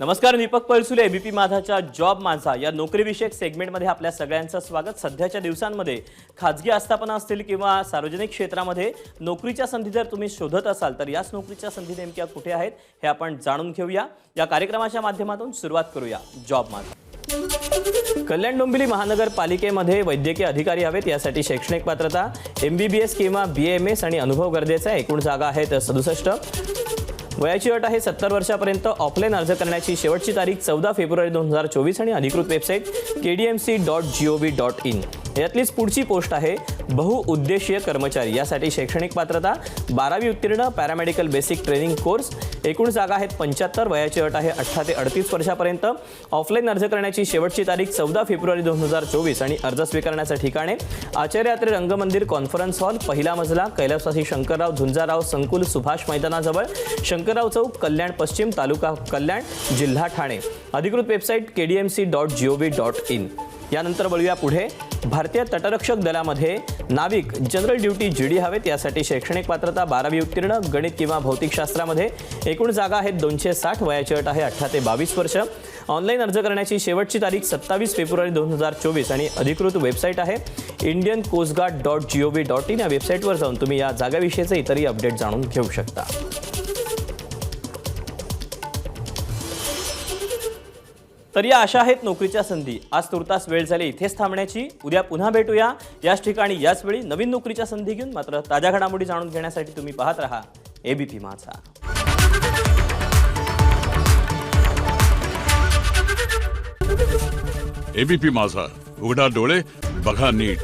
नमस्कार, Deepak Palsule ABP माझाच्या job माझा या नोकरीविषयक सेगमेंटमध्ये आपल्या सगळ्यांचं स्वागत। सध्याच्या दिवसांमध्ये खाजगी आस्थापना असतील किंवा सार्वजनिक क्षेत्रामध्ये नोकरीच्या संधी जर तुम्ही शोधत असाल तर याच नोकरीच्या संधी नेमक्या कुठे आहेत हे आपण जाणून घेऊया। या कार्यक्रमाच्या माध्यमातून सुरुवात करूया जॉब माझा। कल्याण डोंबिवली महानगरपालिकेमध्ये वैद्यकीय अधिकारी हवेत। यासाठी शैक्षणिक पात्रता MBBS किंवा BAMS आणि अनुभव गरजेचा आहे। एकूण जागा आहेत 67। वयाची अट आहे 70 वर्षापर्यंत। ऑफलाईन अर्ज करण्याची शेवटची तारीख 14 फेब्रुवारी 2024 आणि अधिकृत वेबसाईट kdmc.gov.in। यातलीच पुढची पोस्ट आहे बहुउद्देशीय कर्मचारी। यासाठी शैक्षणिक पात्रता 12वी उत्तीर्ण, पॅरामेडिकल बेसिक ट्रेनिंग कोर्स। एकूण जागा आहेत 75। वयाची अट आहे 18 ते 38 वर्षापर्यंत। ऑफलाईन अर्ज करण्याची शेवटची तारीख 14 फेब्रुवारी 2024 आणि अर्ज स्वीकारण्याचं ठिकाणे आचार्य यात्रे रंगमंदिर कॉन्फरन्स हॉल, पहिला मजला, कैलासवासी शंकरराव झुंजाराव संकुल, सुभाष मैदानाजवळ, शंकरराव चौक, कल्याण पश्चिम, तालुका कल्याण, जिल्हा ठाणे। अधिकृत वेबसाईट kdmc.gov.in। यानंतर वळूया पुढे। भारतीय तटरक्षक दलामध्ये नाविक जनरल ड्युटी GD हवेत। यासाठी शैक्षणिक पात्रता 12वी उत्तीर्ण, गणित किंवा भौतिकशास्त्रामध्ये। एकूण जागा आहेत 260। वयाची अट आहे 18 ते 22 वर्ष। ऑनलाईन अर्ज करण्याची शेवटची तारीख 27 फेब्रुवारी 2024 आणि अधिकृत वेबसाईट आहे indiancoastguard.gov.in। या वेबसाईटवर जाऊन तुम्ही या जागाविषयीचे इतरही अपडेट जाणून घेऊ शकता। तर या अशा आहेत नोकरीच्या संधी। आज तुर्तास वेळ झाली इथेच थांबण्याची। उद्या पुन्हा भेटूया याच ठिकाणी याच वेळी नवीन नोकरीच्या संधी घेऊन। मात्र ताज्या घडामोडी जाणून घेण्यासाठी तुम्ही पाहत रहा एबीपी माझा। एबीपी माझा, उघडा डोळे बघा नीट।